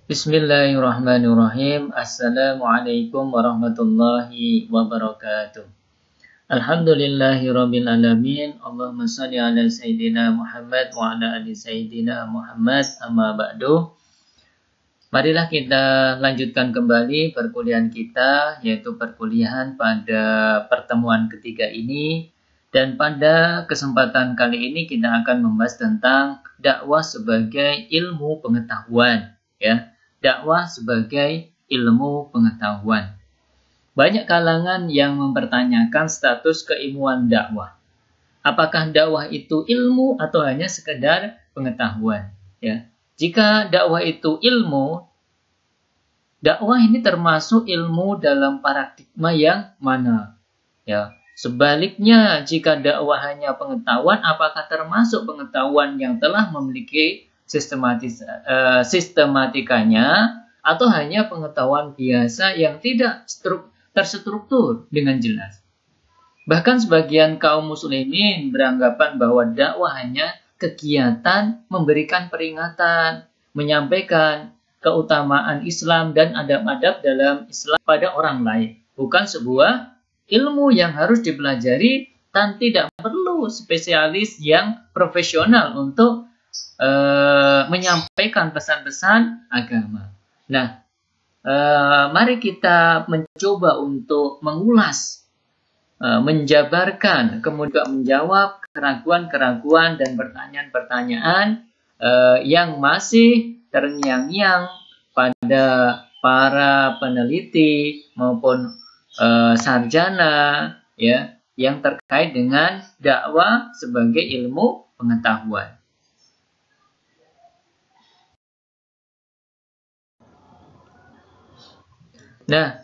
Bismillahirrahmanirrahim. Assalamualaikum warahmatullahi wabarakatuh. Alhamdulillahirabbil alamin. Allahumma shalli ala sayyidina Muhammad wa ala ali sayyidina Muhammad. Amma ba'du. Marilah kita lanjutkan kembali perkuliahan kita, yaitu perkuliahan pada pertemuan ketiga ini. Dan pada kesempatan kali ini kita akan membahas tentang dakwah sebagai ilmu pengetahuan, ya. Dakwah sebagai ilmu pengetahuan. Banyak kalangan yang mempertanyakan status keilmuan dakwah. Apakah dakwah itu ilmu atau hanya sekedar pengetahuan? Ya. Jika dakwah itu ilmu, dakwah ini termasuk ilmu dalam paradigma yang mana? Ya. Sebaliknya, jika dakwah hanya pengetahuan, apakah termasuk pengetahuan yang telah memiliki sistematikanya, atau hanya pengetahuan biasa yang tidak terstruktur dengan jelas? Bahkan sebagian kaum muslimin beranggapan bahwa dakwah hanya kegiatan memberikan peringatan, menyampaikan keutamaan Islam dan adab-adab dalam Islam pada orang lain, bukan sebuah ilmu yang harus dipelajari dan tidak perlu spesialis yang profesional untuk menyampaikan pesan-pesan agama. Nah, mari kita mencoba untuk mengulas, menjabarkan, kemudian menjawab keraguan-keraguan dan pertanyaan-pertanyaan yang masih terngiang-ngiang pada para peneliti maupun sarjana, ya, yang terkait dengan dakwah sebagai ilmu pengetahuan. Nah,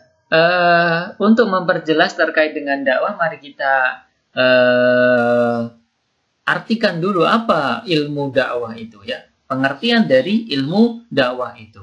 untuk memperjelas terkait dengan dakwah, mari kita artikan dulu apa ilmu dakwah itu, ya. Pengertian dari ilmu dakwah itu,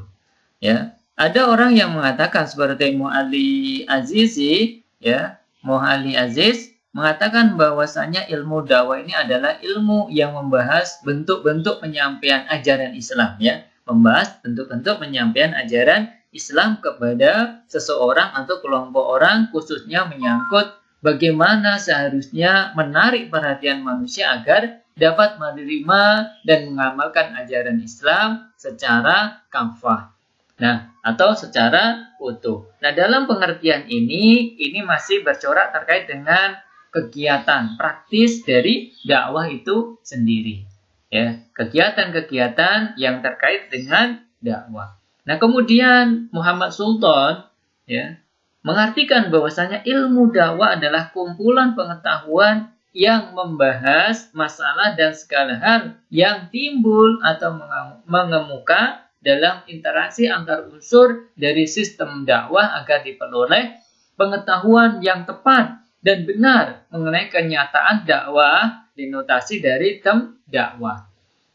ya. Ada orang yang mengatakan seperti Mu'alli Azizi, ya, Mu'alli Aziz mengatakan bahwasanya ilmu dakwah ini adalah ilmu yang membahas bentuk-bentuk penyampaian ajaran Islam, ya. Membahas bentuk-bentuk penyampaian ajaran Islam kepada seseorang atau kelompok orang, khususnya menyangkut bagaimana seharusnya menarik perhatian manusia agar dapat menerima dan mengamalkan ajaran Islam secara kafah. Nah, atau secara utuh. Nah, dalam pengertian ini masih bercorak terkait dengan kegiatan praktis dari dakwah itu sendiri. Ya, kegiatan-kegiatan yang terkait dengan dakwah. Nah, kemudian Muhammad Sultan, ya, mengartikan bahwasanya ilmu dakwah adalah kumpulan pengetahuan yang membahas masalah dan segala hal yang timbul atau mengemuka dalam interaksi antar unsur dari sistem dakwah agar diperoleh pengetahuan yang tepat dan benar mengenai kenyataan dakwah dinotasi dari tem dakwah.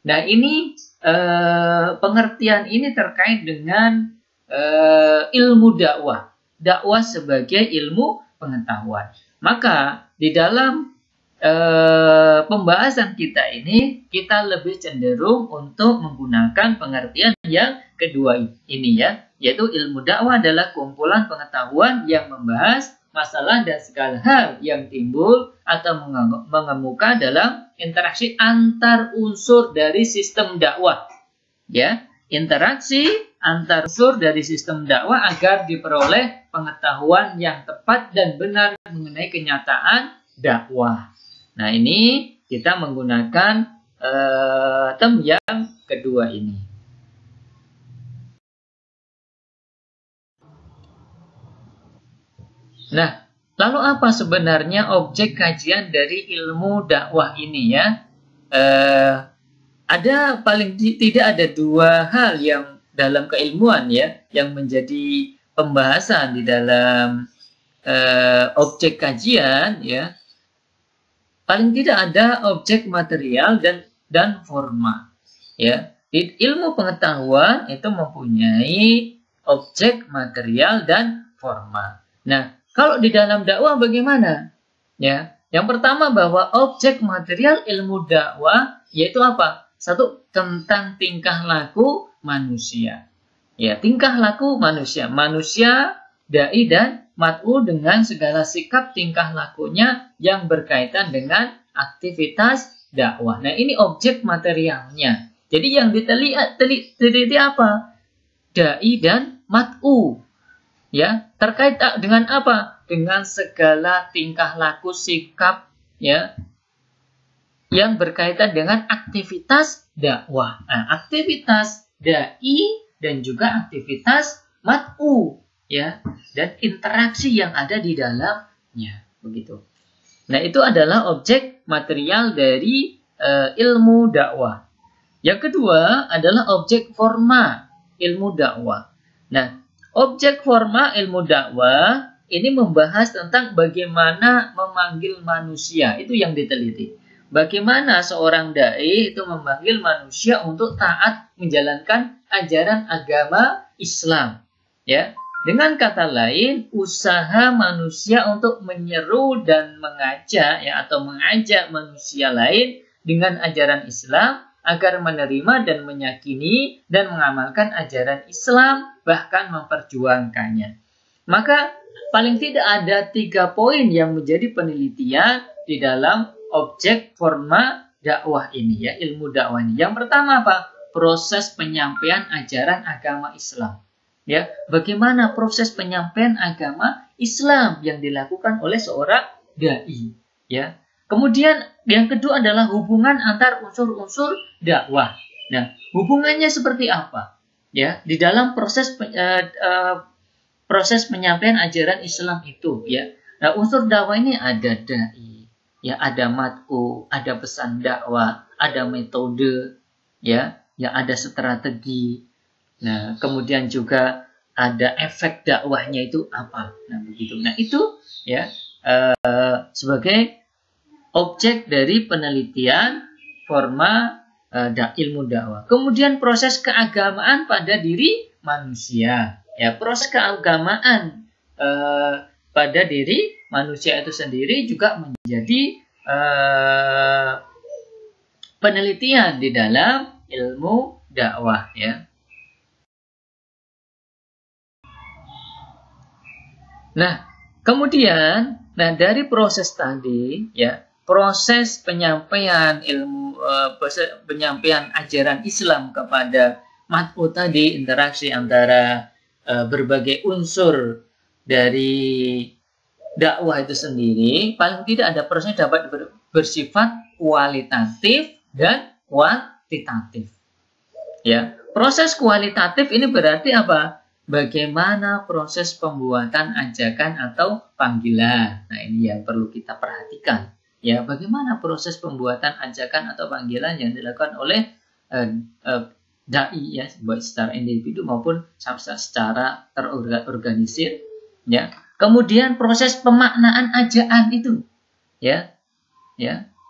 Nah, ini pengertian ini terkait dengan ilmu dakwah. Dakwah sebagai ilmu pengetahuan. Maka di dalam pembahasan kita ini, kita lebih cenderung untuk menggunakan pengertian yang kedua ini, ya, yaitu ilmu dakwah adalah kumpulan pengetahuan yang membahas masalah dan segala hal yang timbul atau mengemuka dalam interaksi antar unsur dari sistem dakwah, ya, interaksi antar unsur dari sistem dakwah agar diperoleh pengetahuan yang tepat dan benar mengenai kenyataan dakwah. Nah, ini kita menggunakan term yang kedua ini. Nah, lalu apa sebenarnya objek kajian dari ilmu dakwah ini, ya? Ada paling tidak ada dua hal yang dalam keilmuan, ya, yang menjadi pembahasan di dalam objek kajian, ya. Paling tidak ada objek material dan forma, ya. Di ilmu pengetahuan itu mempunyai objek material dan forma. Nah, kalau di dalam dakwah bagaimana? Ya, yang pertama bahwa objek material ilmu dakwah yaitu apa? Satu, tentang tingkah laku manusia. Ya, tingkah laku manusia. Manusia, dai dan mat'u dengan segala sikap tingkah lakunya yang berkaitan dengan aktivitas dakwah. Nah, ini objek materialnya. Jadi yang diteliti apa? Dai dan mat'u. Ya, terkait dengan apa? Dengan segala tingkah laku sikap ya yang berkaitan dengan aktivitas dakwah. Nah, aktivitas dai dan juga aktivitas mat'u ya, dan interaksi yang ada di dalamnya begitu. Nah, itu adalah objek material dari ilmu dakwah. Yang kedua adalah objek forma ilmu dakwah. Nah, objek forma ilmu dakwah ini membahas tentang bagaimana memanggil manusia, itu yang diteliti. Bagaimana seorang dai itu memanggil manusia untuk taat menjalankan ajaran agama Islam, ya. Dengan kata lain, usaha manusia untuk menyeru dan mengajak ya atau mengajak manusia lain dengan ajaran Islam agar menerima dan meyakini dan mengamalkan ajaran Islam, bahkan memperjuangkannya. Maka paling tidak ada 3 poin yang menjadi penelitian di dalam objek forma dakwah ini ya, ilmu dakwah ini. Yang pertama apa? Proses penyampaian ajaran agama Islam. Ya, bagaimana proses penyampaian agama Islam yang dilakukan oleh seorang dai, ya. Kemudian yang kedua adalah hubungan antar unsur-unsur dakwah. Nah, hubungannya seperti apa? Ya, di dalam proses penyampaian ajaran Islam itu, ya. Nah, unsur dakwah ini ada dai, ya, ada mat'u, ada pesan dakwah, ada metode, ya, ada strategi. Nah, kemudian juga ada efek dakwahnya itu apa? Nah, begitu. Nah, itu ya sebagai objek dari penelitian forma ilmu dakwah. Kemudian proses keagamaan pada diri manusia. Ya, proses keagamaan pada diri manusia itu sendiri juga menjadi penelitian di dalam ilmu dakwah, ya. Nah, kemudian, dari proses tadi, ya, proses penyampaian ilmu, penyampaian ajaran Islam kepada mat'u tadi, interaksi antara berbagai unsur dari dakwah itu sendiri, paling tidak ada proses dapat bersifat kualitatif dan kuantitatif. Ya, proses kualitatif ini berarti apa? Bagaimana proses pembuatan ajakan atau panggilan. Nah, ini yang perlu kita perhatikan. Ya, bagaimana proses pembuatan ajakan atau panggilan yang dilakukan oleh dai, ya, baik secara individu maupun secara terorganisir. Ya, kemudian proses pemaknaan ajakan itu, ya.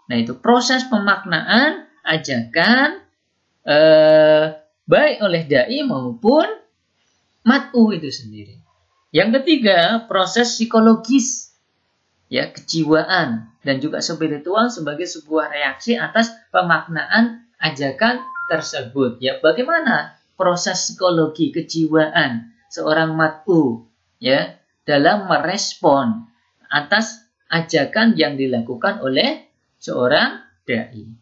Nah, itu proses pemaknaan ajakan baik oleh dai maupun mat'u itu sendiri. Yang ketiga, proses psikologis, ya, kejiwaan dan juga spiritual sebagai sebuah reaksi atas pemaknaan ajakan tersebut. Ya, bagaimana proses psikologi kejiwaan seorang mat'u, ya, dalam merespon atas ajakan yang dilakukan oleh seorang dai.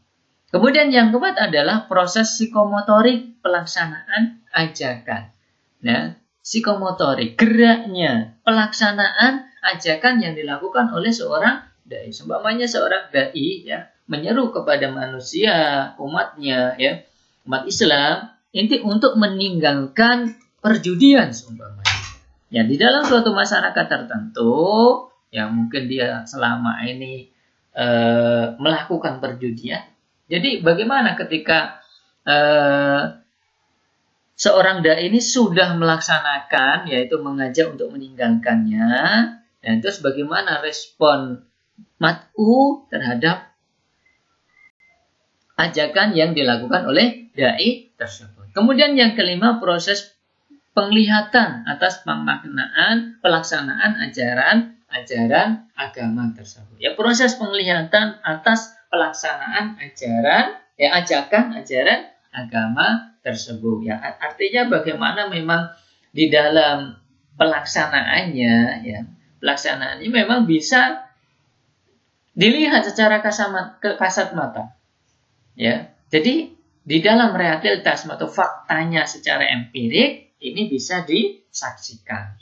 Kemudian yang keempat adalah proses psikomotorik pelaksanaan ajakan. Nah, psikomotorik, geraknya, pelaksanaan ajakan yang dilakukan oleh seorang dai. Seumpamanya seorang dai, ya, menyeru kepada manusia, umatnya, ya, umat Islam, inti untuk meninggalkan perjudian, seumpamanya. Ya, di dalam suatu masyarakat tertentu, ya, mungkin dia selama ini melakukan perjudian. Jadi bagaimana ketika seorang dai ini sudah melaksanakan, yaitu mengajak untuk meninggalkannya, dan terus bagaimana respon mat'u terhadap ajakan yang dilakukan oleh dai tersebut. Kemudian yang kelima, proses penglihatan atas pemaknaan pelaksanaan ajaran agama tersebut. Ya, proses penglihatan atas pelaksanaan ajaran, ya, ajakan agama tersebut. Ya, artinya bagaimana memang di dalam pelaksanaannya, ya, pelaksanaannya memang bisa dilihat secara kasat mata. Ya, jadi di dalam realitas atau faktanya secara empirik ini bisa disaksikan.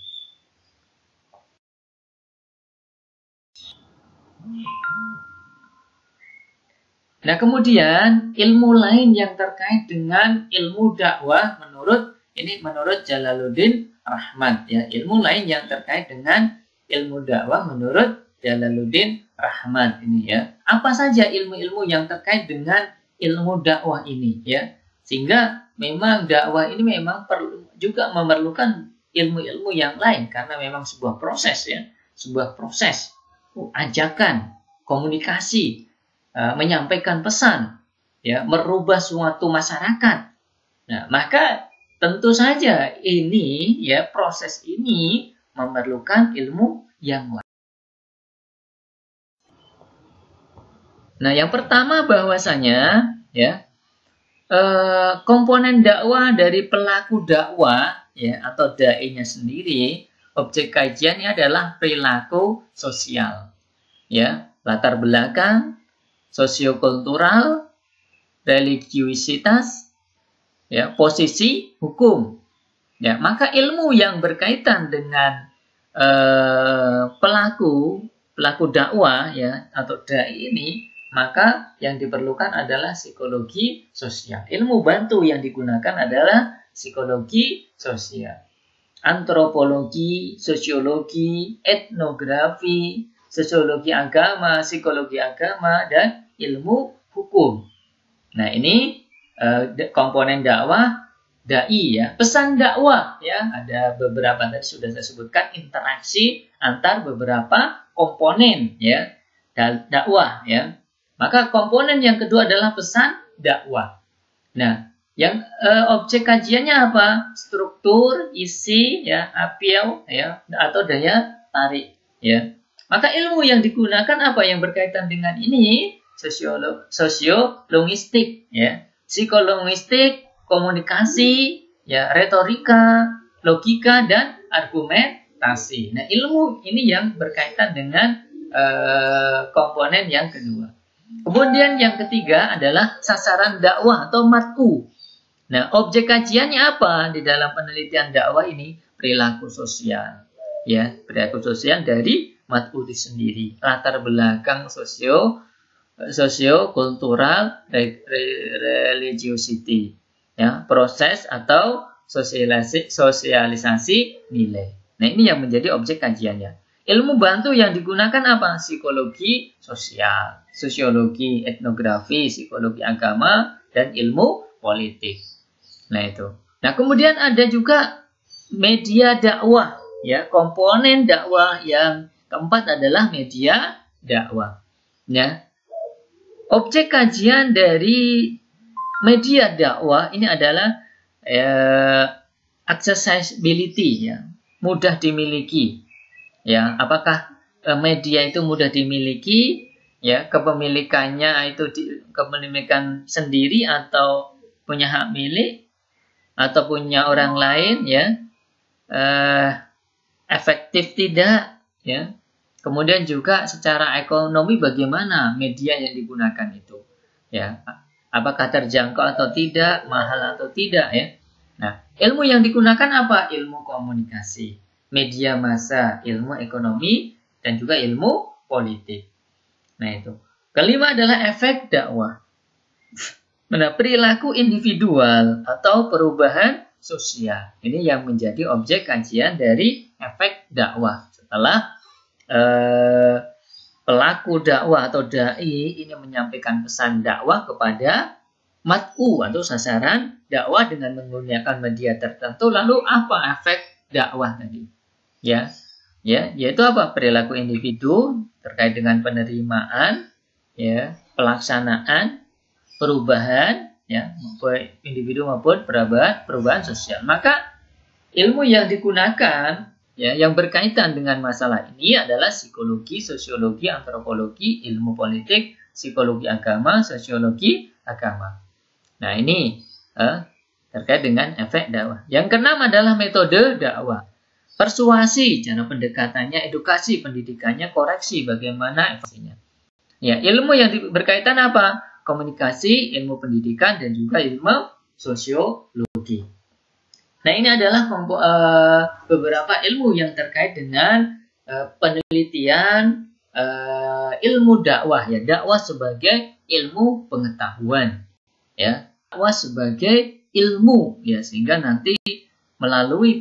Nah, kemudian ilmu lain yang terkait dengan ilmu dakwah menurut Jalaluddin Rahmat, ya, ilmu lain yang terkait dengan ilmu dakwah menurut Jalaluddin Rahmat ini, ya. Apa saja ilmu-ilmu yang terkait dengan ilmu dakwah ini, ya. Sehingga memang dakwah ini memang juga memerlukan ilmu-ilmu yang lain karena memang sebuah proses, ya. Sebuah proses ajakan, komunikasi, menyampaikan pesan, ya, merubah suatu masyarakat. Nah, maka tentu saja ini, ya, proses ini memerlukan ilmu yang lain. Nah, yang pertama bahwasanya, ya, komponen dakwah dari pelaku dakwah, ya, atau dai-nya sendiri, objek kajiannya adalah perilaku sosial, ya, latar belakang sosiokultural, religiusitas, ya, posisi hukum. Ya, maka ilmu yang berkaitan dengan pelaku dakwah, ya, atau dai ini, maka yang diperlukan adalah psikologi sosial. Ilmu bantu yang digunakan adalah psikologi sosial, antropologi, sosiologi, etnografi, sosiologi agama, psikologi agama, dan ilmu hukum. Nah, ini komponen dakwah dai, ya. Pesan dakwah, ya, ada beberapa tadi sudah saya sebutkan, interaksi antar beberapa komponen, ya, dakwah, ya. Maka komponen yang kedua adalah pesan dakwah. Nah, yang objek kajiannya apa? Struktur, isi, ya, appeal, ya, atau daya tarik, ya. Maka ilmu yang digunakan apa yang berkaitan dengan ini? Sosiolinguistik, ya, psikolinguistik, komunikasi, ya, retorika, logika, dan argumentasi. Nah, ilmu ini yang berkaitan dengan komponen yang kedua. Kemudian yang ketiga adalah sasaran dakwah atau mat'u. Nah, objek kajiannya apa di dalam penelitian dakwah ini? Perilaku sosial, ya, perilaku sosial dari mat'u itu sendiri, latar belakang sosiokultural, religiosity, ya, proses atau sosialisasi nilai. Nah, ini yang menjadi objek kajiannya. Ilmu bantu yang digunakan apa? Psikologi sosial, sosiologi, etnografi, psikologi agama, dan ilmu politik. Nah, itu. Nah, kemudian ada juga media dakwah, ya, komponen dakwah yang keempat adalah media dakwah. Ya. Objek kajian dari media dakwah ini adalah accessibility, ya, mudah dimiliki. Ya, apakah media itu mudah dimiliki, ya, kepemilikannya itu kepemilikan sendiri atau punya hak milik atau punya orang lain, ya, efektif tidak, ya. Kemudian juga secara ekonomi bagaimana media yang digunakan itu, ya, apakah terjangkau atau tidak, mahal atau tidak, ya. Nah, ilmu yang digunakan apa? Ilmu komunikasi, media massa, ilmu ekonomi, dan juga ilmu politik. Nah, itu. Kelima adalah efek dakwah. Nah, perilaku individual atau perubahan sosial. Ini yang menjadi objek kajian dari efek dakwah. Setelah pelaku dakwah atau dai ini menyampaikan pesan dakwah kepada mat'u atau sasaran dakwah dengan menggunakan media tertentu, lalu apa efek dakwah tadi? Ya, yaitu apa? Perilaku individu terkait dengan penerimaan, ya, pelaksanaan, perubahan, ya, individu maupun perubahan sosial. Maka ilmu yang digunakan, ya, yang berkaitan dengan masalah ini adalah psikologi, sosiologi, antropologi, ilmu politik, psikologi agama, sosiologi agama. Nah, ini terkait dengan efek dakwah. Yang keenam adalah metode dakwah. Persuasi, cara pendekatannya, edukasi, pendidikannya, koreksi, bagaimana evaluasinya. Ya, ilmu yang berkaitan apa? Komunikasi, ilmu pendidikan, dan juga ilmu sosiologi. Nah, ini adalah beberapa ilmu yang terkait dengan penelitian ilmu dakwah, ya, dakwah sebagai ilmu pengetahuan, ya, dakwah sebagai ilmu, ya, sehingga nanti melalui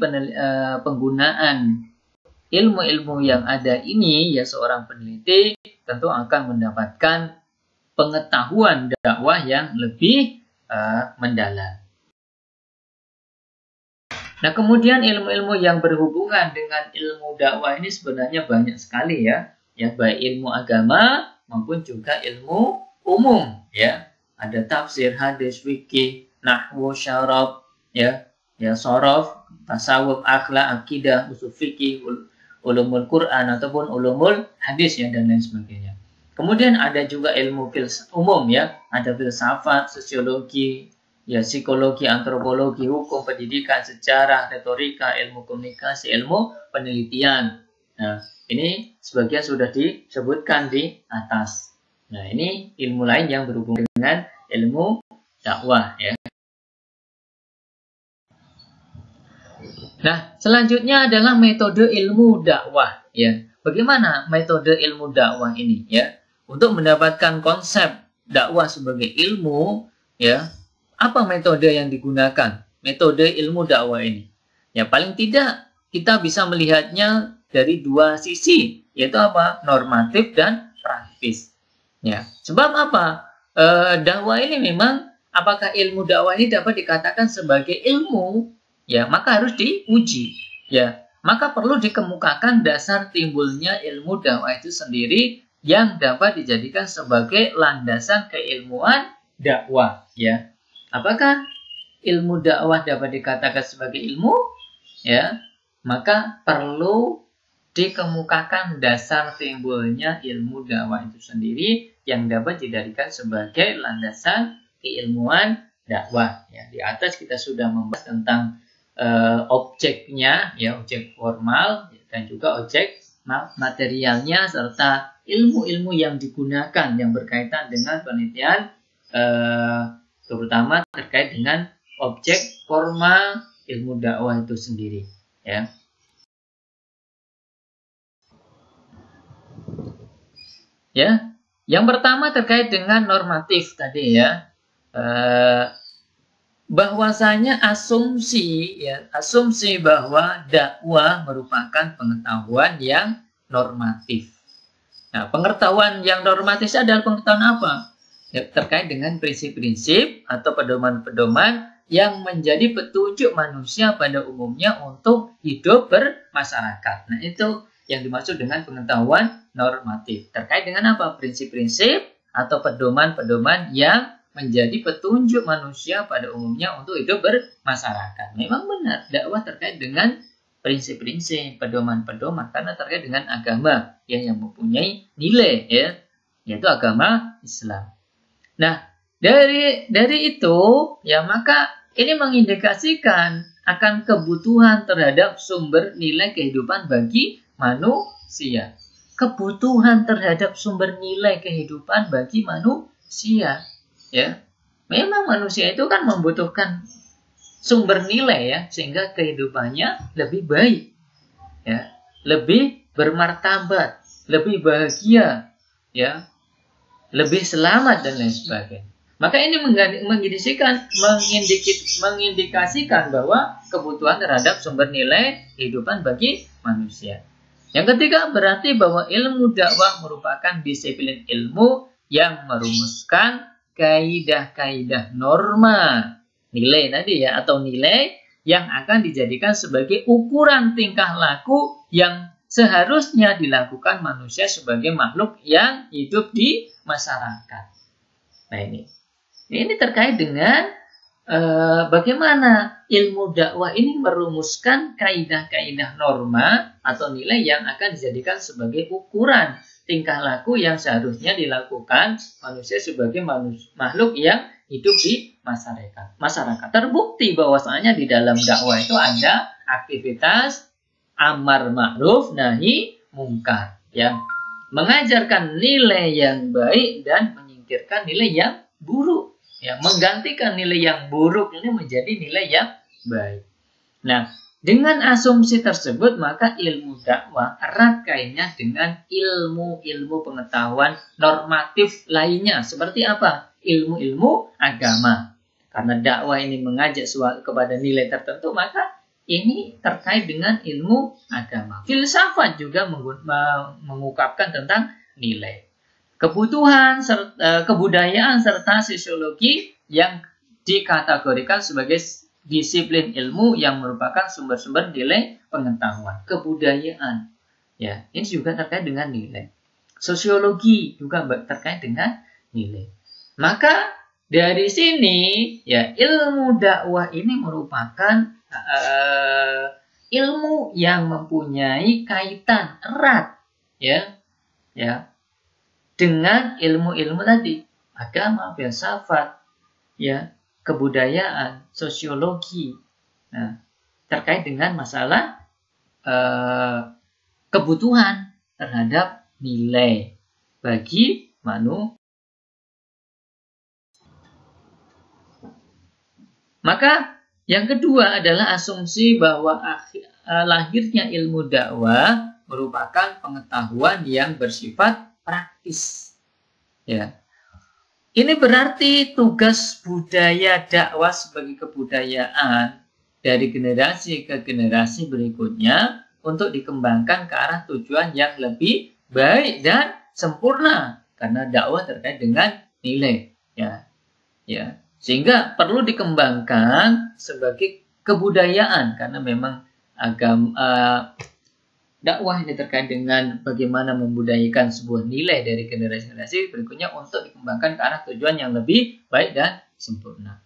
penggunaan ilmu-ilmu yang ada ini, ya, seorang peneliti tentu akan mendapatkan pengetahuan dakwah yang lebih mendalam. Nah, kemudian ilmu-ilmu yang berhubungan dengan ilmu dakwah ini sebenarnya banyak sekali, ya, baik ilmu agama maupun juga ilmu umum, ya. Ada tafsir, hadis, fikih, nahwu, syaraf, ya, sorof, tasawuf, akhlak, akidah, usul fikih, ulumul Quran ataupun ulumul hadis, ya, dan lain sebagainya. Kemudian ada juga ilmu umum, ya, ada filsafat, sosiologi, ya, psikologi, antropologi, hukum, pendidikan, sejarah, retorika, ilmu komunikasi, ilmu penelitian. Nah, ini sebagian sudah disebutkan di atas. Nah, ini ilmu lain yang berhubungan dengan ilmu dakwah, ya. Nah, selanjutnya adalah metode ilmu dakwah, ya. Bagaimana metode ilmu dakwah ini, ya? Untuk mendapatkan konsep dakwah sebagai ilmu, ya, apa metode yang digunakan? Metode ilmu dakwah ini. Ya, paling tidak kita bisa melihatnya dari dua sisi, yaitu apa? Normatif dan praktis. Ya, sebab apa? Dakwah ini memang, apakah ilmu dakwah ini dapat dikatakan sebagai ilmu? Ya, maka harus diuji. Ya, maka perlu dikemukakan dasar timbulnya ilmu dakwah itu sendiri yang dapat dijadikan sebagai landasan keilmuan dakwah. Ya, apakah ilmu dakwah dapat dikatakan sebagai ilmu? Ya, maka perlu dikemukakan dasar timbulnya ilmu dakwah itu sendiri yang dapat dijadikan sebagai landasan keilmuan dakwah. Ya, di atas kita sudah membahas tentang objeknya, ya, objek formal dan juga objek materialnya serta ilmu-ilmu yang digunakan yang berkaitan dengan penelitian, terutama terkait dengan objek formal ilmu dakwah itu sendiri, ya. Ya, yang pertama terkait dengan normatif tadi, ya, bahwasanya asumsi, ya, asumsi bahwa dakwah merupakan pengetahuan yang normatif. Nah, pengetahuan yang normatif adalah pengetahuan apa? Ya, terkait dengan prinsip-prinsip atau pedoman-pedoman yang menjadi petunjuk manusia pada umumnya untuk hidup bermasyarakat. Nah, itu yang dimaksud dengan pengetahuan normatif. Terkait dengan apa? Prinsip-prinsip atau pedoman-pedoman yang menjadi petunjuk manusia pada umumnya untuk hidup bermasyarakat. Memang benar, dakwah terkait dengan prinsip-prinsip, pedoman-pedoman, karena terkait dengan agama yang mempunyai nilai, ya, yaitu agama Islam. Nah, dari itu, ya, maka ini mengindikasikan akan kebutuhan terhadap sumber nilai kehidupan bagi manusia. Kebutuhan terhadap sumber nilai kehidupan bagi manusia. Ya, memang manusia itu kan membutuhkan sumber nilai, ya, sehingga kehidupannya lebih baik, ya, lebih bermartabat, lebih bahagia, ya, lebih selamat dan lain sebagainya. Maka ini mengindikasikan bahwa kebutuhan terhadap sumber nilai kehidupan bagi manusia. Yang ketiga, berarti bahwa ilmu dakwah merupakan disiplin ilmu yang merumuskan kaidah-kaidah norma nilai tadi, ya, atau nilai yang akan dijadikan sebagai ukuran tingkah laku yang seharusnya dilakukan manusia sebagai makhluk yang hidup di masyarakat. Nah, ini terkait dengan bagaimana ilmu dakwah ini merumuskan kaidah-kaidah norma atau nilai yang akan dijadikan sebagai ukuran tingkah laku yang seharusnya dilakukan manusia sebagai makhluk yang hidup di masyarakat. Terbukti bahwasanya di dalam dakwah itu ada aktivitas amar ma'ruf nahi mungkar yang mengajarkan nilai yang baik dan menyingkirkan nilai yang buruk, ya, menggantikan nilai yang buruk ini menjadi nilai yang baik. Nah, dengan asumsi tersebut maka ilmu dakwah erat kaitannya dengan ilmu-ilmu pengetahuan normatif lainnya. Seperti apa? Ilmu-ilmu agama. Karena dakwah ini mengajak kepada nilai tertentu, maka ini terkait dengan ilmu agama. Filsafat juga mengungkapkan tentang nilai. Kebutuhan, kebudayaan, serta sosiologi yang dikategorikan sebagai disiplin ilmu yang merupakan sumber-sumber nilai pengetahuan. Kebudayaan, ya, ini juga terkait dengan nilai. Sosiologi juga terkait dengan nilai. Maka dari sini, ya, ilmu dakwah ini merupakan ilmu yang mempunyai kaitan erat, ya, dengan ilmu-ilmu tadi, agama, filsafat, ya, kebudayaan, sosiologi. Nah, terkait dengan masalah kebutuhan terhadap nilai bagi manusia. Maka yang kedua adalah asumsi bahwa lahirnya ilmu dakwah merupakan pengetahuan yang bersifat praktis. Ya. Ini berarti tugas budaya dakwah sebagai kebudayaan dari generasi ke generasi berikutnya untuk dikembangkan ke arah tujuan yang lebih baik dan sempurna, karena dakwah terkait dengan nilai, ya. Sehingga perlu dikembangkan sebagai kebudayaan, karena memang dakwah ini terkait dengan bagaimana membudayakan sebuah nilai dari generasi-generasi berikutnya untuk dikembangkan ke arah tujuan yang lebih baik dan sempurna.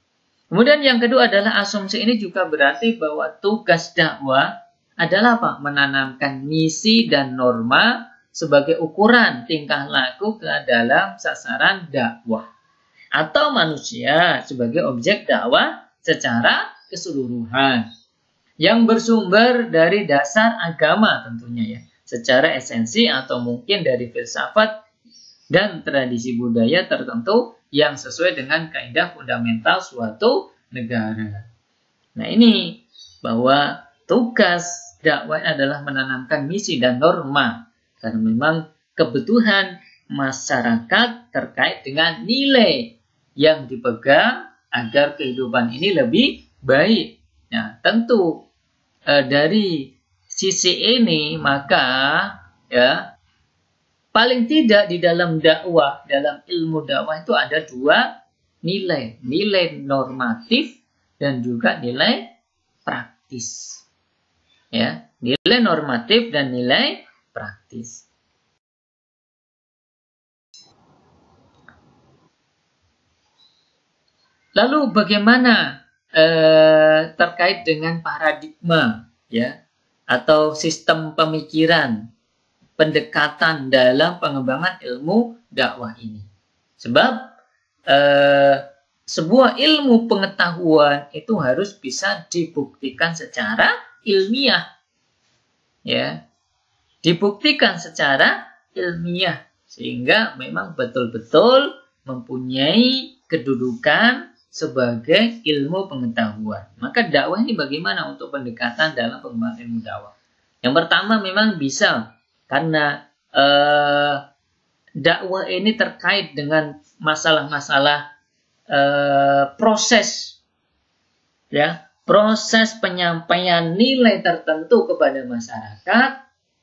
Kemudian yang kedua adalah asumsi ini juga berarti bahwa tugas dakwah adalah apa? Menanamkan misi dan norma sebagai ukuran tingkah laku ke dalam sasaran dakwah, atau manusia sebagai objek dakwah secara keseluruhan, yang bersumber dari dasar agama tentunya, ya, secara esensi atau mungkin dari filsafat dan tradisi budaya tertentu yang sesuai dengan kaidah fundamental suatu negara. Nah, ini bahwa tugas dakwah adalah menanamkan misi dan norma, karena memang kebutuhan masyarakat terkait dengan nilai yang dipegang agar kehidupan ini lebih baik. Nah, tentu dari sisi ini maka, ya, paling tidak di dalam dakwah, dalam ilmu dakwah itu ada dua nilai, nilai normatif dan juga nilai praktis. Ya, nilai normatif dan nilai praktis. Lalu bagaimana terkait dengan paradigma, ya, atau sistem pemikiran, pendekatan dalam pengembangan ilmu dakwah ini? Sebab sebuah ilmu pengetahuan itu harus bisa dibuktikan secara ilmiah, ya, dibuktikan secara ilmiah, sehingga memang betul-betul mempunyai kedudukan sebagai ilmu pengetahuan. Maka dakwah ini bagaimana untuk pendekatan dalam pengembangan ilmu dakwah? Yang pertama memang bisa, karena dakwah ini terkait dengan masalah-masalah proses, ya, proses penyampaian nilai tertentu kepada masyarakat,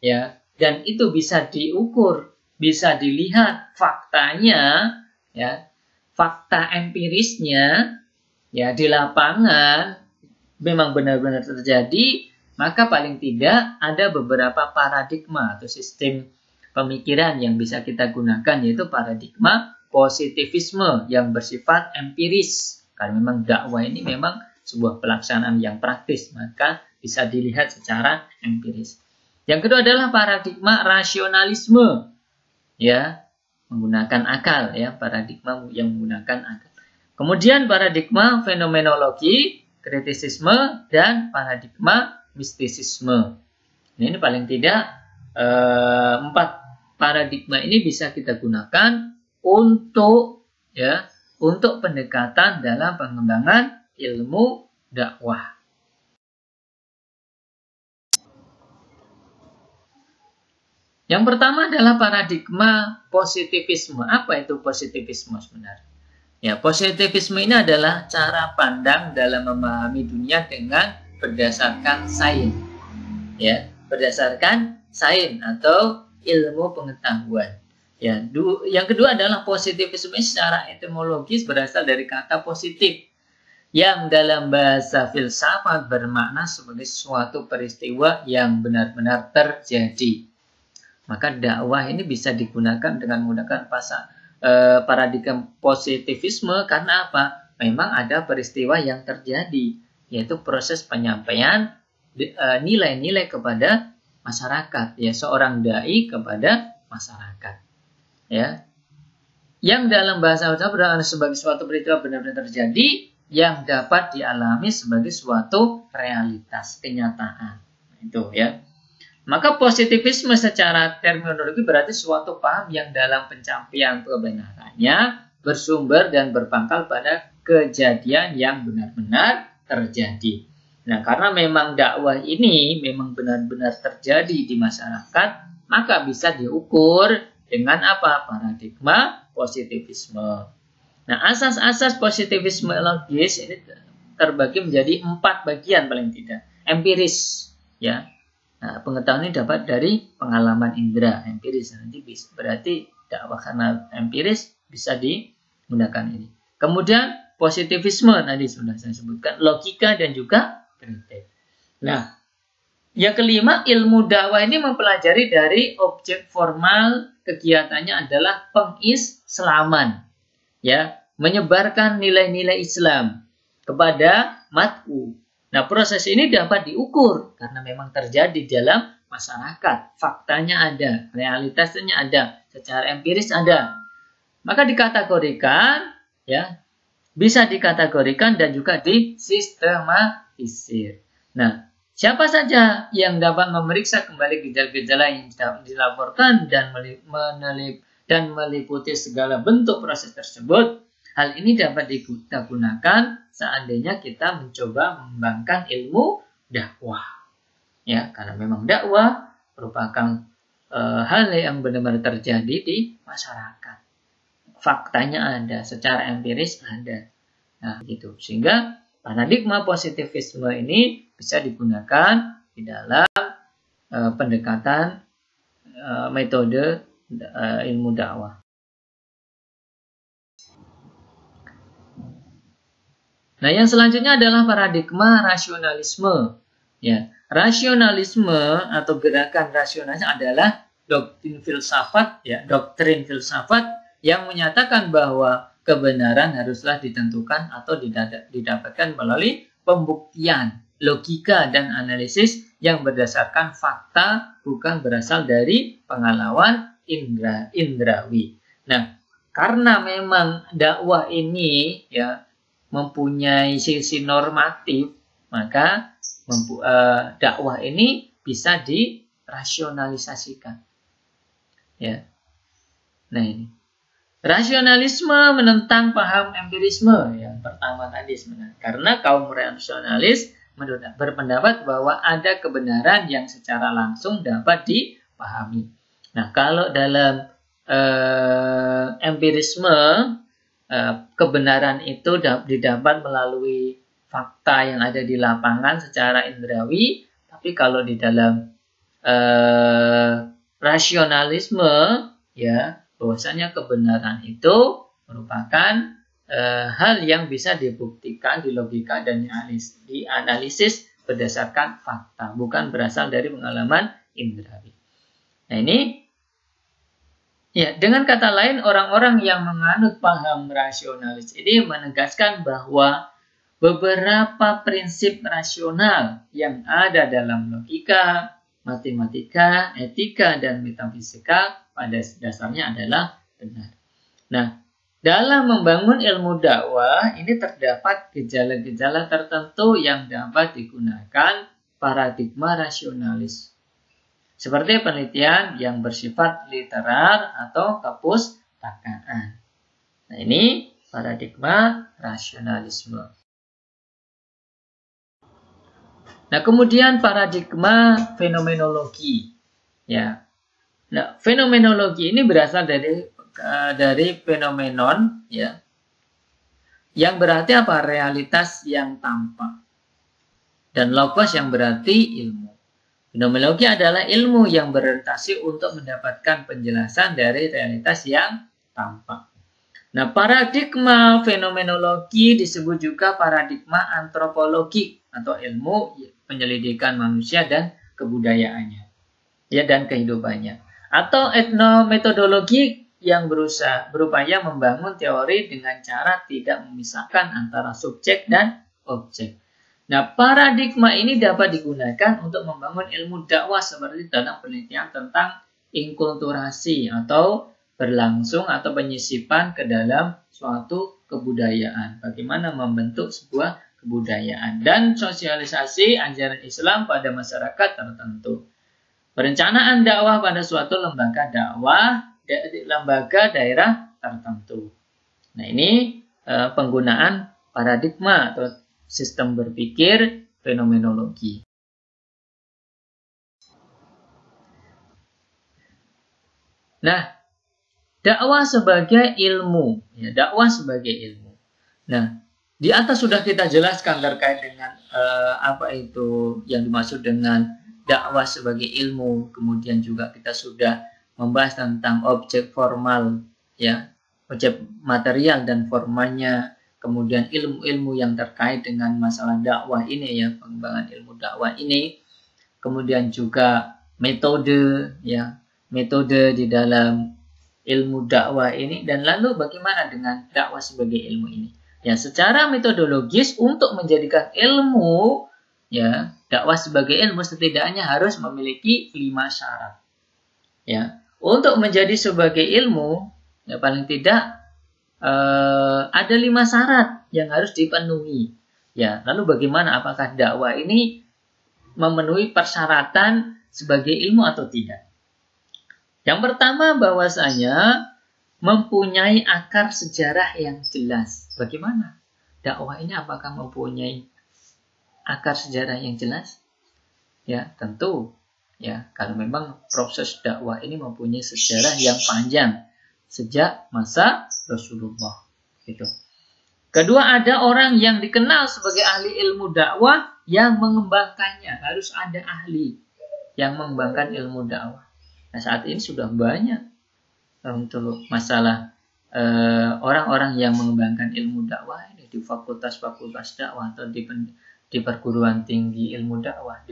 ya, dan itu bisa diukur, bisa dilihat faktanya, ya, fakta empirisnya, ya, di lapangan memang benar-benar terjadi, maka paling tidak ada beberapa paradigma atau sistem pemikiran yang bisa kita gunakan, yaitu paradigma positivisme yang bersifat empiris. Karena memang dakwah ini memang sebuah pelaksanaan yang praktis, maka bisa dilihat secara empiris. Yang kedua adalah paradigma rasionalisme, ya, menggunakan akal, ya, paradigma yang menggunakan akal. Kemudian paradigma fenomenologi, kritisisme, dan paradigma mistisisme. Ini paling tidak 4 paradigma ini bisa kita gunakan untuk, ya, untuk pendekatan dalam pengembangan ilmu dakwah. Yang pertama adalah paradigma positivisme. Apa itu positivisme sebenarnya? Ya, positivisme ini adalah cara pandang dalam memahami dunia dengan berdasarkan sains. Ya, berdasarkan sains atau ilmu pengetahuan. Ya, yang kedua adalah positivisme secara etimologis berasal dari kata positif yang dalam bahasa filsafat bermakna sebagai suatu peristiwa yang benar-benar terjadi. Maka dakwah ini bisa digunakan dengan menggunakan paradigma positivisme karena apa? Memang ada peristiwa yang terjadi, yaitu proses penyampaian nilai-nilai kepada masyarakat, ya, seorang dai kepada masyarakat, ya, yang dalam bahasa Arab berarti sebagai suatu peristiwa benar-benar terjadi yang dapat dialami sebagai suatu realitas kenyataan, itu, ya. Maka positivisme secara terminologi berarti suatu paham yang dalam pencapaian kebenarannya bersumber dan berpangkal pada kejadian yang benar-benar terjadi. Nah, karena memang dakwah ini memang benar-benar terjadi di masyarakat, maka bisa diukur dengan apa? Paradigma positivisme. Nah, asas-asas positivisme logis ini terbagi menjadi 4 bagian paling tidak. Empiris, ya. Nah, pengetahuan ini dapat dari pengalaman indera, empiris. Nanti berarti dakwah karena empiris bisa digunakan ini. Kemudian positivisme tadi sudah saya sebutkan, logika dan juga kritik. Nah, yang kelima, ilmu dakwah ini mempelajari dari objek formal kegiatannya adalah pengislaman, ya, menyebarkan nilai-nilai Islam kepada mat'u. Nah, proses ini dapat diukur karena memang terjadi dalam masyarakat. Faktanya ada, realitasnya ada, secara empiris ada. Maka dikategorikan, ya, bisa dikategorikan dan juga disistematisir. Nah, siapa saja yang dapat memeriksa kembali gejala-gejala yang dilaporkan dan meliputi segala bentuk proses tersebut? Hal ini dapat digunakan seandainya kita mencoba mengembangkan ilmu dakwah. Ya, karena memang dakwah merupakan hal yang benar-benar terjadi di masyarakat. Faktanya ada, secara empiris ada. Nah, gitu. Sehingga paradigma positivisme ini bisa digunakan di dalam pendekatan metode ilmu dakwah. Nah, yang selanjutnya adalah paradigma rasionalisme. Ya, rasionalisme atau gerakan rasionalisme adalah doktrin filsafat, ya, doktrin filsafat yang menyatakan bahwa kebenaran haruslah ditentukan atau didapatkan melalui pembuktian, logika dan analisis yang berdasarkan fakta, bukan berasal dari pengalaman indrawi. Nah, karena memang dakwah ini, ya, mempunyai sisi normatif, maka dakwah ini bisa dirasionalisasikan. Ya. Nah, ini. Rasionalisme menentang paham empirisme yang pertama tadi sebenarnya. Karena kaum rasionalis berpendapat bahwa ada kebenaran yang secara langsung dapat dipahami. Nah, kalau dalam empirisme, kebenaran itu didapat melalui fakta yang ada di lapangan secara indrawi, tapi kalau di dalam rasionalisme, ya, bahwasanya kebenaran itu merupakan hal yang bisa dibuktikan di logika dan dianalisis berdasarkan fakta, bukan berasal dari pengalaman indrawi. Nah, ini, ya, dengan kata lain, orang-orang yang menganut paham rasionalis ini menegaskan bahwa beberapa prinsip rasional yang ada dalam logika, matematika, etika, dan metafisika pada dasarnya adalah benar. Nah, dalam membangun ilmu dakwah ini terdapat gejala-gejala tertentu yang dapat digunakan paradigma rasionalis. Seperti penelitian yang bersifat literar atau kepustakaan. Nah, ini paradigma rasionalisme. Nah, kemudian paradigma fenomenologi. Ya. Nah, fenomenologi ini berasal dari fenomenon, ya. Yang berarti apa? Realitas yang tampak. Dan logos yang berarti ilmu. Fenomenologi adalah ilmu yang berorientasi untuk mendapatkan penjelasan dari realitas yang tampak. Nah, paradigma fenomenologi disebut juga paradigma antropologi atau ilmu penyelidikan manusia dan kebudayaannya, ya, dan kehidupannya. Atau etnometodologi yang berupaya membangun teori dengan cara tidak memisahkan antara subjek dan objek. Nah, paradigma ini dapat digunakan untuk membangun ilmu dakwah seperti dalam penelitian tentang inkulturasi atau berlangsung atau penyisipan ke dalam suatu kebudayaan. Bagaimana membentuk sebuah kebudayaan dan sosialisasi ajaran Islam pada masyarakat tertentu. Perencanaan dakwah pada suatu lembaga dakwah, lembaga daerah tertentu. Nah, ini penggunaan paradigma atau sistem berpikir fenomenologi. Nah, dakwah sebagai ilmu, ya, dakwah sebagai ilmu. Nah, di atas sudah kita jelaskan terkait dengan apa itu yang dimaksud dengan dakwah sebagai ilmu. Kemudian juga kita sudah membahas tentang objek formal, ya, objek material dan formanya. Kemudian ilmu-ilmu yang terkait dengan masalah dakwah ini, ya, pengembangan ilmu dakwah ini. Kemudian juga metode, ya, metode di dalam ilmu dakwah ini, dan lalu bagaimana dengan dakwah sebagai ilmu ini. Ya, secara metodologis untuk menjadikan ilmu, ya, dakwah sebagai ilmu setidaknya harus memiliki 5 syarat. Ya, untuk menjadi sebagai ilmu, ya, paling tidak ada 5 syarat yang harus dipenuhi. Ya, lalu bagaimana, apakah dakwah ini memenuhi persyaratan sebagai ilmu atau tidak? Yang pertama, bahwasanya mempunyai akar sejarah yang jelas. Bagaimana dakwah ini, apakah mempunyai akar sejarah yang jelas? Ya, tentu. Ya, kalau memang proses dakwah ini mempunyai sejarah yang panjang sejak masa Rasulullah. Gitu. Kedua, ada orang yang dikenal sebagai ahli ilmu dakwah yang mengembangkannya. Harus ada ahli yang mengembangkan ilmu dakwah. Nah, saat ini sudah banyak untuk masalah orang-orang yang mengembangkan ilmu dakwah ini di fakultas-fakultas dakwah atau di perguruan tinggi ilmu dakwah,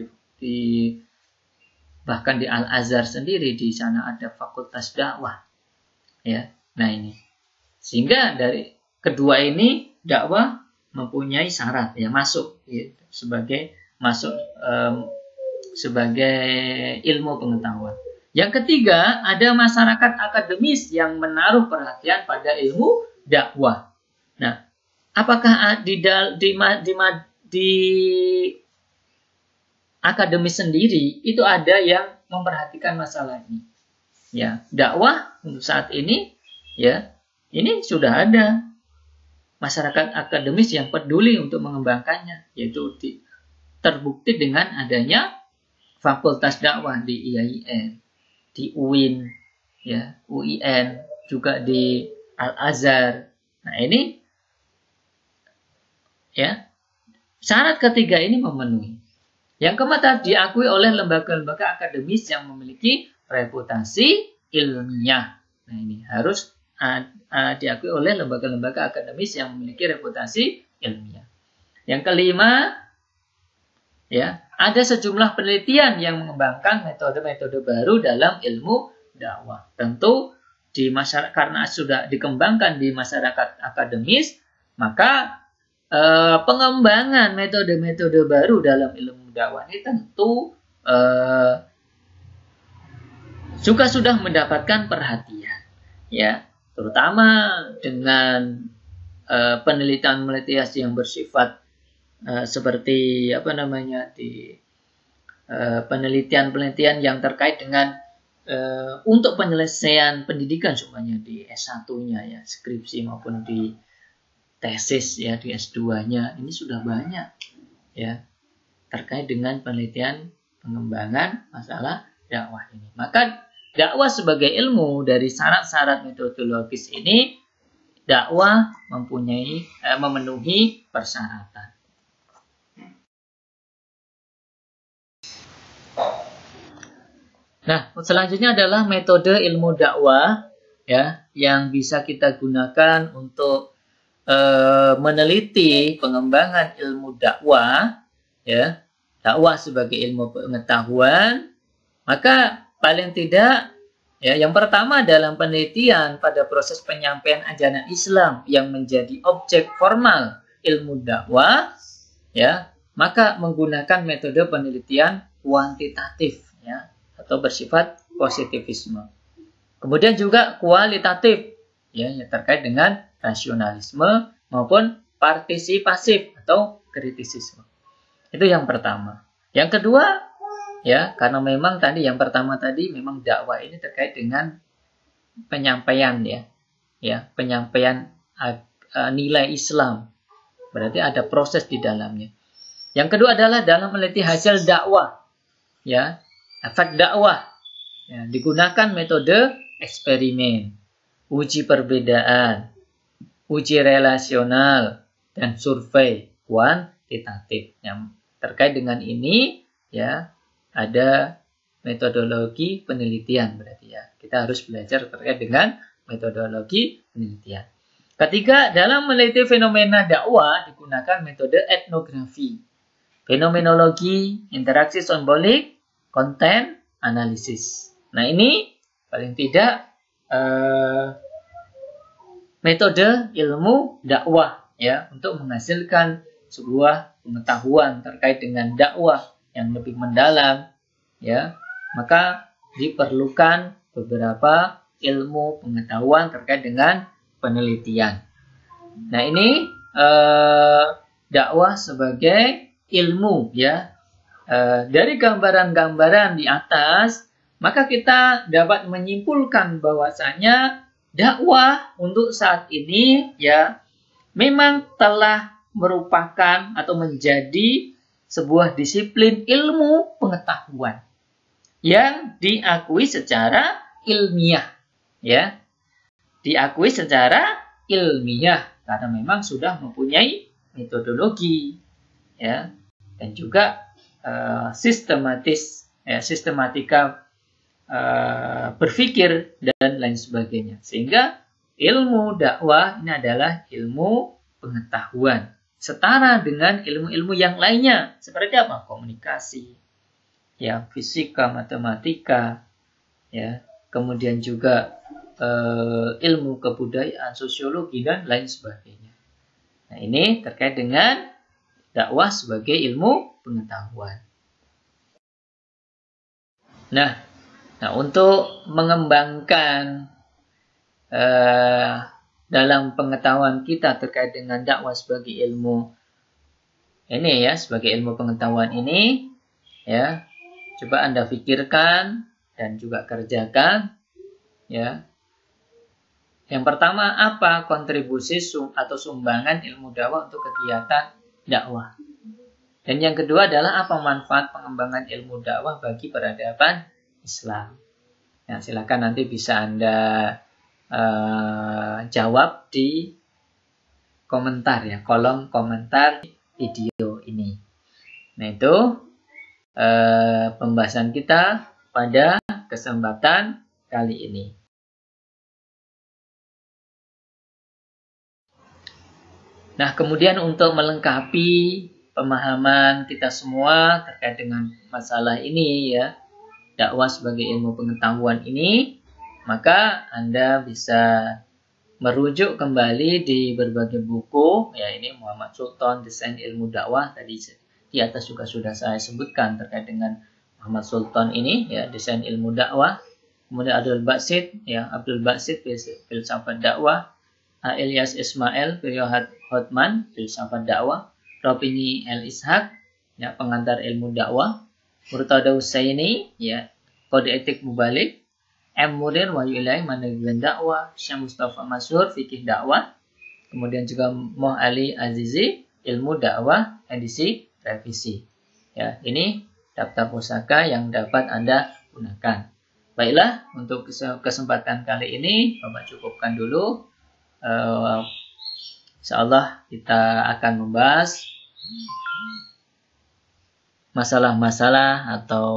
bahkan di Al-Azhar sendiri, di sana ada fakultas dakwah. Ya, nah ini. Sehingga dari kedua ini dakwah mempunyai syarat, ya, masuk, ya, sebagai ilmu pengetahuan. Yang ketiga, ada masyarakat akademis yang menaruh perhatian pada ilmu dakwah. Nah, apakah di akademis sendiri itu ada yang memperhatikan masalah ini? Ya, dakwah untuk saat ini, ya, ini sudah ada masyarakat akademis yang peduli untuk mengembangkannya, yaitu terbukti dengan adanya fakultas dakwah di IAIN, di UIN, ya, UIN, juga di Al-Azhar. Nah, ini, ya, syarat ketiga ini memenuhi. Yang keempat, diakui oleh lembaga-lembaga akademis yang memiliki reputasi ilmiah. Nah, ini harus diakui oleh lembaga-lembaga akademis yang memiliki reputasi ilmiah. Yang kelima, ya, ada sejumlah penelitian yang mengembangkan metode-metode baru dalam ilmu dakwah. Tentu di masyarakat, karena sudah dikembangkan di masyarakat akademis, maka pengembangan metode-metode baru dalam ilmu dakwah ini tentu juga sudah mendapatkan perhatian, ya, terutama dengan penelitian-penelitian yang bersifat seperti penelitian-penelitian yang terkait dengan untuk penyelesaian pendidikan semuanya di S1-nya ya, skripsi maupun di tesis ya, di S2-nya ini sudah banyak ya terkait dengan penelitian pengembangan masalah dakwah ini. Maka dakwah sebagai ilmu dari syarat-syarat metodologis ini, dakwah memenuhi persyaratan. Nah, selanjutnya adalah metode ilmu dakwah ya yang bisa kita gunakan untuk meneliti pengembangan ilmu dakwah ya, dakwah sebagai ilmu pengetahuan. Maka paling tidak ya, yang pertama dalam penelitian pada proses penyampaian ajaran Islam yang menjadi objek formal ilmu dakwah ya, maka menggunakan metode penelitian kuantitatif ya, atau bersifat positivisme. Kemudian juga kualitatif ya, yang terkait dengan rasionalisme maupun partisipasif atau kritisisme. Itu yang pertama. Yang kedua ya, karena memang tadi yang pertama tadi memang dakwah ini terkait dengan penyampaian ya, penyampaian nilai Islam. Berarti ada proses di dalamnya. Yang kedua adalah dalam meneliti hasil dakwah ya, efek dakwah ya, digunakan metode eksperimen, uji perbedaan, uji relasional, dan survei kuantitatif. Yang terkait dengan ini ya, ada metodologi penelitian berarti ya. Kita harus belajar terkait dengan metodologi penelitian. Ketiga, dalam meneliti fenomena dakwah digunakan metode etnografi, fenomenologi, interaksi simbolik, konten, analisis. Nah, ini paling tidak metode ilmu dakwah ya, untuk menghasilkan sebuah pengetahuan terkait dengan dakwah yang lebih mendalam ya, maka diperlukan beberapa ilmu pengetahuan terkait dengan penelitian. Nah, ini dakwah sebagai ilmu ya. Dari gambaran-gambaran di atas, maka kita dapat menyimpulkan bahwasanya dakwah untuk saat ini ya memang telah merupakan atau menjadi sebuah disiplin ilmu pengetahuan yang diakui secara ilmiah ya. Diakui secara ilmiah karena memang sudah mempunyai metodologi ya, dan juga sistematika berpikir dan lain sebagainya. Sehingga ilmu dakwah ini adalah ilmu pengetahuan setara dengan ilmu-ilmu yang lainnya seperti apa? Komunikasi, ya, fisika, matematika, ya, kemudian juga ilmu kebudayaan, sosiologi dan lain sebagainya. Nah, ini terkait dengan dakwah sebagai ilmu pengetahuan. Nah, untuk mengembangkan dalam pengetahuan kita terkait dengan dakwah sebagai ilmu ini ya, sebagai ilmu pengetahuan ini ya, coba Anda pikirkan dan juga kerjakan ya. Yang pertama, apa kontribusi atau sumbangan ilmu dakwah untuk kegiatan dakwah? Dan yang kedua adalah apa manfaat pengembangan ilmu dakwah bagi peradaban Islam? Nah, silakan nanti bisa Anda jawab di komentar ya, kolom komentar video ini. Nah, itu pembahasan kita pada kesempatan kali ini. Nah, kemudian untuk melengkapi pemahaman kita semua terkait dengan masalah ini ya, dakwah sebagai ilmu pengetahuan ini, maka Anda bisa merujuk kembali di berbagai buku ya, ini Muhammad Sultan Desain Ilmu Dakwah, tadi di atas juga sudah saya sebutkan terkait dengan Muhammad Sultan ini ya, Desain Ilmu Dakwah. Kemudian Abdul Basit, ya, Abdul Basit filsafat dakwah. Ilyas Ismail Hotman filsafat dakwah. Robini El Ishaq, ya, pengantar ilmu dakwah. Murtada Husaini, ya, kode etik mubalik. M. Murir Wahyu Ilahi manajemen dakwah. Syekh Mustafa Masyhur fikih dakwah. Kemudian juga Moh Ali Azizi ilmu dakwah edisi revisi. Ya, ini daftar pusaka yang dapat Anda gunakan. Baiklah, untuk kesempatan kali ini Bapak cukupkan dulu. Insyaallah kita akan membahas masalah-masalah atau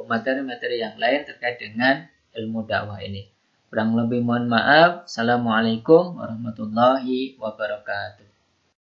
materi-materi yang lain terkait dengan ilmu dakwah ini. Kurang lebih mohon maaf. Assalamualaikum warahmatullahi wabarakatuh.